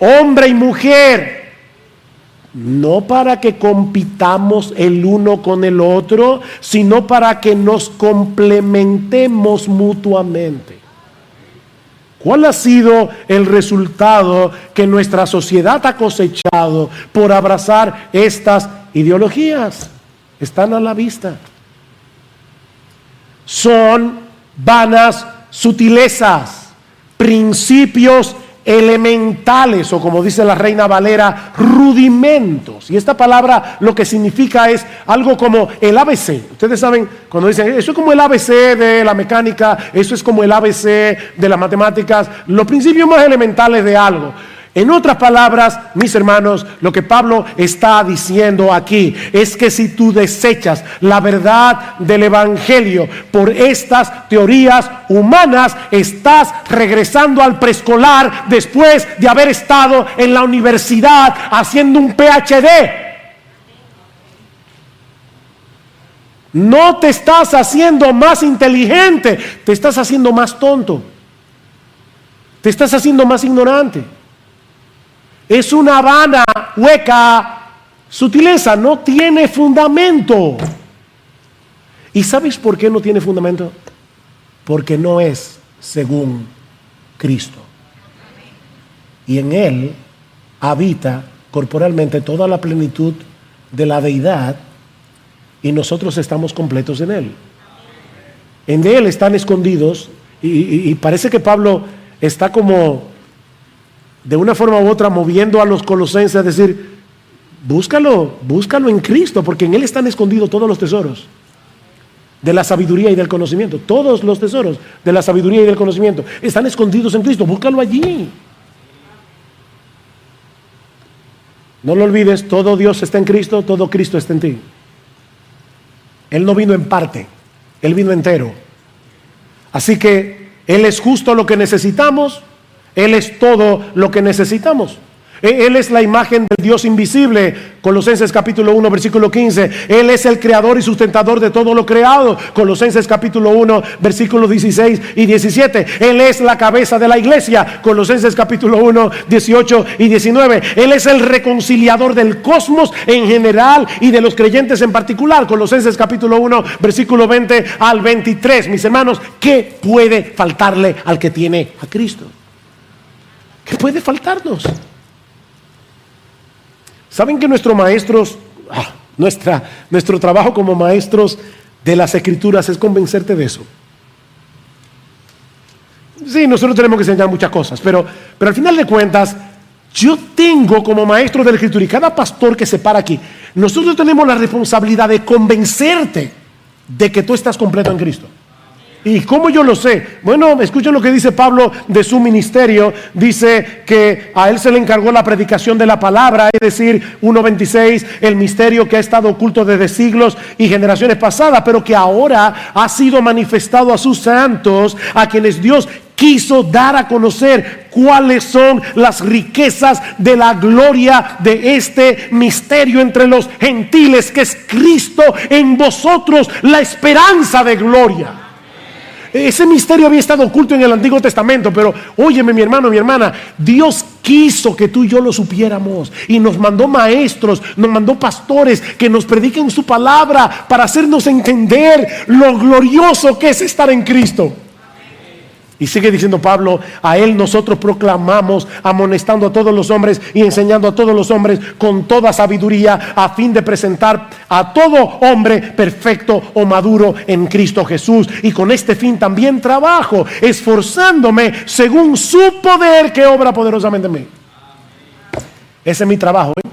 hombre y mujer? No para que compitamos el uno con el otro, sino para que nos complementemos mutuamente. ¿Cuál ha sido el resultado que nuestra sociedad ha cosechado por abrazar estas ideologías? Están a la vista. Son vanas sutilezas, principios elementales, o como dice la Reina Valera, rudimentos. Y esta palabra lo que significa es algo como el ABC. Ustedes saben, cuando dicen, eso es como el ABC de la mecánica, eso es como el ABC de las matemáticas, los principios más elementales de algo. En otras palabras, mis hermanos, lo que Pablo está diciendo aquí es que si tú desechas la verdad del Evangelio por estas teorías humanas, estás regresando al preescolar después de haber estado en la universidad haciendo un PhD. No te estás haciendo más inteligente, te estás haciendo más tonto, te estás haciendo más ignorante. Es una vana, hueca sutileza, no tiene fundamento. ¿Y sabes por qué no tiene fundamento? Porque no es según Cristo. Y en Él habita corporalmente toda la plenitud de la deidad, y nosotros estamos completos en Él. En Él están escondidos, y parece que Pablo está como de una forma u otra moviendo a los colosenses a decir, búscalo en Cristo, porque en Él están escondidos todos los tesoros de la sabiduría y del conocimiento. Todos los tesoros de la sabiduría y del conocimiento están escondidos en Cristo, búscalo allí. No lo olvides, todo Dios está en Cristo, todo Cristo está en ti. Él no vino en parte, Él vino entero. Así que Él es justo lo que necesitamos, Él es todo lo que necesitamos. Él es la imagen del Dios invisible, Colosenses capítulo 1, versículo 15. Él es el creador y sustentador de todo lo creado, Colosenses capítulo 1, versículos 16 y 17. Él es la cabeza de la iglesia, Colosenses capítulo 1, 18 y 19. Él es el reconciliador del cosmos en general y de los creyentes en particular, Colosenses capítulo 1, versículo 20 al 23. Mis hermanos, ¿qué puede faltarle al que tiene a Cristo? ¿Qué puede faltarnos? ¿Saben que nuestro trabajo como maestros de las Escrituras es convencerte de eso? Sí, nosotros tenemos que enseñar muchas cosas, pero al final de cuentas, yo tengo como maestro de la Escritura, y cada pastor que se para aquí, nosotros tenemos la responsabilidad de convencerte de que tú estás completo en Cristo. ¿Y cómo yo lo sé? Bueno, escuchen lo que dice Pablo de su ministerio. Dice que a él se le encargó la predicación de la palabra, es decir, 1:26, el misterio que ha estado oculto desde siglos y generaciones pasadas, pero que ahora ha sido manifestado a sus santos, a quienes Dios quiso dar a conocer cuáles son las riquezas de la gloria de este misterio entre los gentiles, que es Cristo en vosotros, la esperanza de gloria. Ese misterio había estado oculto en el Antiguo Testamento, pero óyeme, mi hermano, mi hermana, Dios quiso que tú y yo lo supiéramos, y nos mandó maestros, nos mandó pastores que nos prediquen su palabra para hacernos entender lo glorioso que es estar en Cristo. Y sigue diciendo Pablo, a Él nosotros proclamamos, amonestando a todos los hombres y enseñando a todos los hombres con toda sabiduría, a fin de presentar a todo hombre perfecto o maduro en Cristo Jesús. Y con este fin también trabajo, esforzándome según su poder que obra poderosamente en mí. Ese es mi trabajo, ¿eh?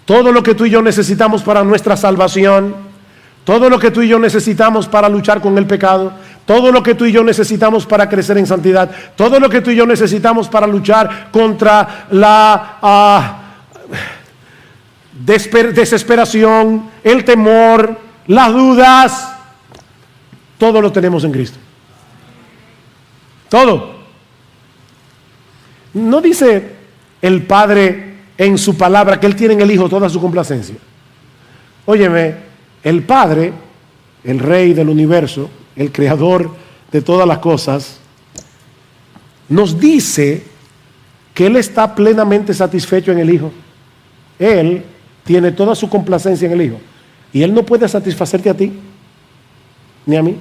Todo lo que tú y yo necesitamos para nuestra salvación, todo lo que tú y yo necesitamos para luchar con el pecado, todo lo que tú y yo necesitamos para crecer en santidad, todo lo que tú y yo necesitamos para luchar contra la desesperación, el temor, las dudas, todo lo tenemos en Cristo. Todo. ¿No dice el Padre en su palabra que Él tiene en el Hijo toda su complacencia? Óyeme, el Padre, el Rey del universo, el Creador de todas las cosas, nos dice que Él está plenamente satisfecho en el Hijo. Él tiene toda su complacencia en el Hijo. Y Él no puede satisfacerte a ti, ni a mí.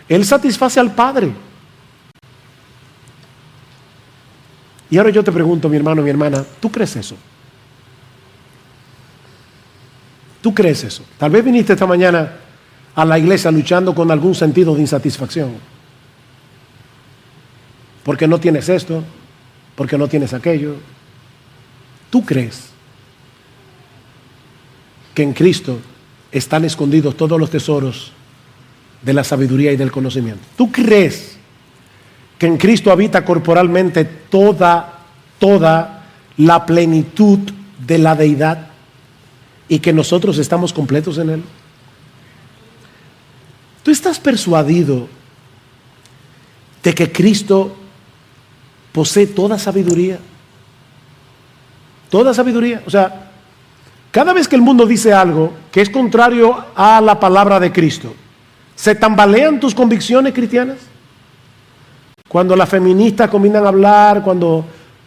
Él satisface al Padre. Y ahora yo te pregunto, mi hermano, mi hermana, ¿tú crees eso? ¿Tú crees eso? Tal vez viniste esta mañana a la iglesia luchando con algún sentido de insatisfacción. Porque no tienes esto, porque no tienes aquello. ¿Tú crees que en Cristo están escondidos todos los tesoros de la sabiduría y del conocimiento? ¿Tú crees que en Cristo habita corporalmente toda la plenitud de la deidad y que nosotros estamos completos en Él? ¿Tú estás persuadido de que Cristo posee toda sabiduría? Toda sabiduría. O sea, cada vez que el mundo dice algo que es contrario a la palabra de Cristo, ¿se tambalean tus convicciones cristianas? Cuando las feministas comienzan a hablar, cuando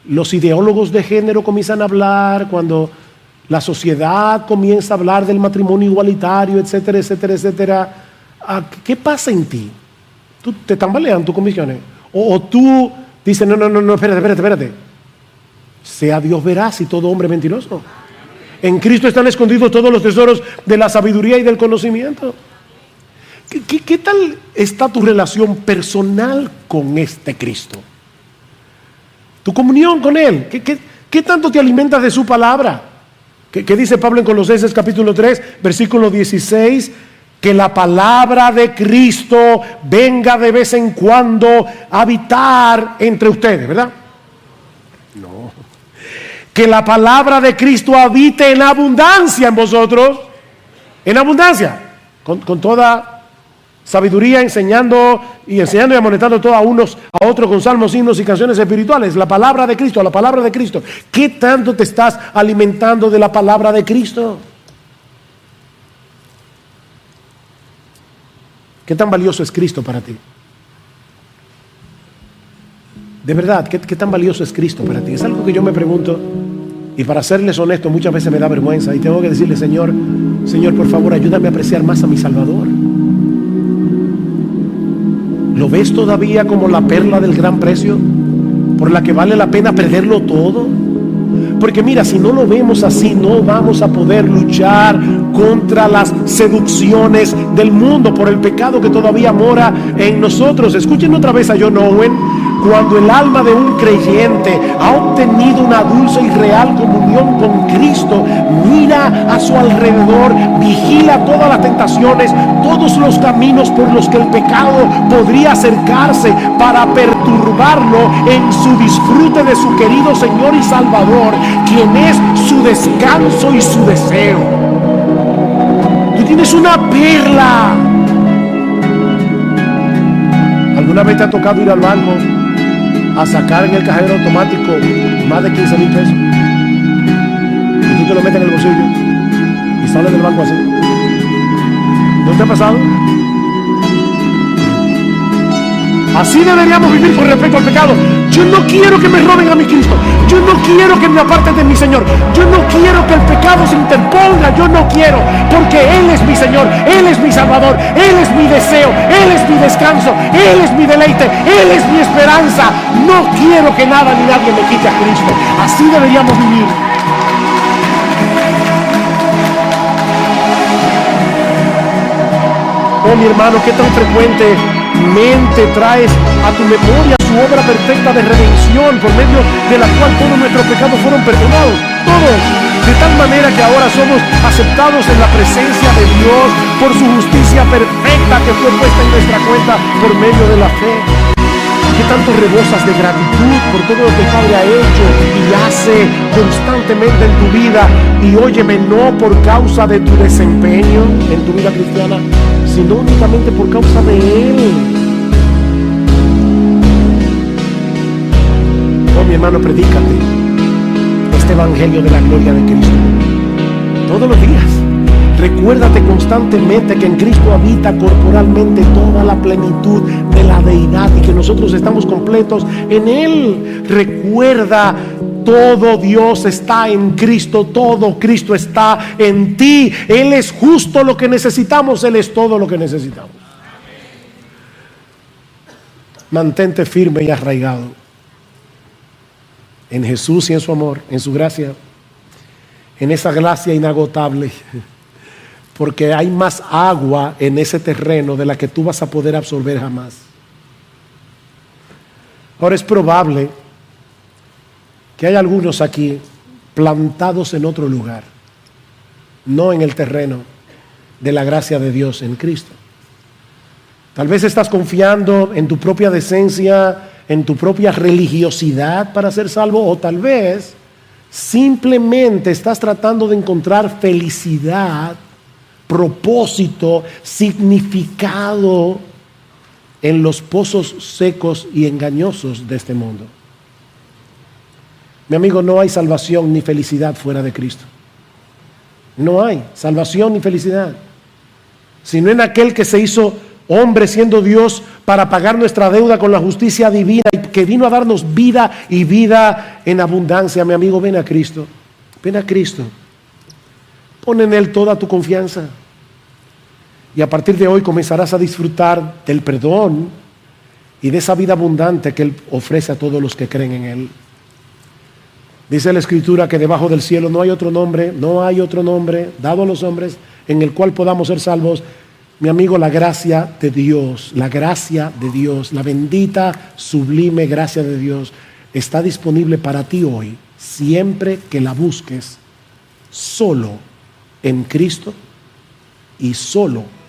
los ideólogos de género comienzan a hablar, cuando la sociedad comienza a hablar del matrimonio igualitario, etcétera, etcétera, etcétera, ¿qué pasa en ti? ¿Tú te tambalean tus convicciones? O tú dices, no, espérate. Sea Dios veraz y todo hombre mentiroso. En Cristo están escondidos todos los tesoros de la sabiduría y del conocimiento. ¿Qué tal está tu relación personal con este Cristo? Tu comunión con Él. ¿Qué tanto te alimentas de su palabra? ¿Qué dice Pablo en Colosenses capítulo 3, versículo 16? Que la palabra de Cristo venga de vez en cuando a habitar entre ustedes, ¿verdad? No. Que la palabra de Cristo habite en abundancia en vosotros. En abundancia. Con toda sabiduría, enseñando y amonestando a unos a otros con salmos, himnos y canciones espirituales. La palabra de Cristo, la palabra de Cristo. ¿Qué tanto te estás alimentando de la palabra de Cristo? ¿Qué tan valioso es Cristo para ti? De verdad, ¿qué tan valioso es Cristo para ti? Es algo que yo me pregunto, y para serles honesto, muchas veces me da vergüenza y tengo que decirle, Señor, por favor, ayúdame a apreciar más a mi Salvador. ¿Lo ves todavía como la perla del gran precio, por la que vale la pena perderlo todo? Porque mira, si no lo vemos así, no vamos a poder luchar contra las seducciones del mundo, por el pecado que todavía mora en nosotros. Escuchen otra vez a John Owen. Cuando el alma de un creyente ha obtenido una dulce y real comunión con Cristo, mira a su alrededor, vigila todas las tentaciones, todos los caminos por los que el pecado podría acercarse para perturbarlo en su disfrute de su querido Señor y Salvador, quien es su descanso y su deseo. Tú tienes una perla. ¿Alguna vez te ha tocado ir al banco a sacar en el cajero automático más de 15,000 pesos? Y tú te lo metes en el bolsillo y sales del banco así. ¿No te ha pasado? Así deberíamos vivir con respecto al pecado. Yo no quiero que me roben a mi Cristo. Yo no quiero que me aparten de mi Señor. Yo no quiero que el pecado se interponga. Yo no quiero, porque Él es mi Señor, Él es mi Salvador, Él es mi deseo, Él es mi descanso, Él es mi deleite, Él es mi esperanza. No quiero que nada ni nadie me quite a Cristo. Así deberíamos vivir. Oh, mi hermano, ¿qué tan frecuentemente traes a tu memoria su obra perfecta de redención, por medio de la cual todos nuestros pecados fueron perdonados? Todos. De tal manera que ahora somos aceptados en la presencia de Dios por su justicia perfecta que fue puesta en nuestra cuenta por medio de la fe. ¿Qué tanto rebosas de gratitud por todo lo que el Padre ha hecho y hace constantemente en tu vida? Y óyeme, no por causa de tu desempeño en tu vida cristiana, sino únicamente por causa de Él. Oh, mi hermano, predícate este evangelio de la gloria de Cristo todos los días. Recuérdate constantemente que en Cristo habita corporalmente toda la plenitud de la deidad y que nosotros estamos completos en Él. Recuerda, todo Dios está en Cristo, todo Cristo está en ti. Él es justo lo que necesitamos, Él es todo lo que necesitamos. Mantente firme y arraigado en Jesús y en su amor, en su gracia, en esa gracia inagotable. porque hay más agua en ese terreno de la que tú vas a poder absorber jamás. Ahora es probable que hay algunos aquí plantados en otro lugar, no en el terreno de la gracia de Dios en Cristo. Tal vez estás confiando en tu propia decencia, en tu propia religiosidad para ser salvo, o tal vez simplemente estás tratando de encontrar felicidad, propósito, significado en los pozos secos y engañosos de este mundo. Mi amigo, no hay salvación ni felicidad fuera de Cristo. No hay salvación ni felicidad, sino en aquel que se hizo hombre siendo Dios para pagar nuestra deuda con la justicia divina y que vino a darnos vida y vida en abundancia. Mi amigo, ven a Cristo. Ven a Cristo. Pon en Él toda tu confianza. Y a partir de hoy comenzarás a disfrutar del perdón y de esa vida abundante que Él ofrece a todos los que creen en Él. Dice la Escritura que debajo del cielo no hay otro nombre dado a los hombres en el cual podamos ser salvos. Mi amigo, la gracia de Dios, la bendita, sublime gracia de Dios está disponible para ti hoy, siempre que la busques solo en Cristo y solo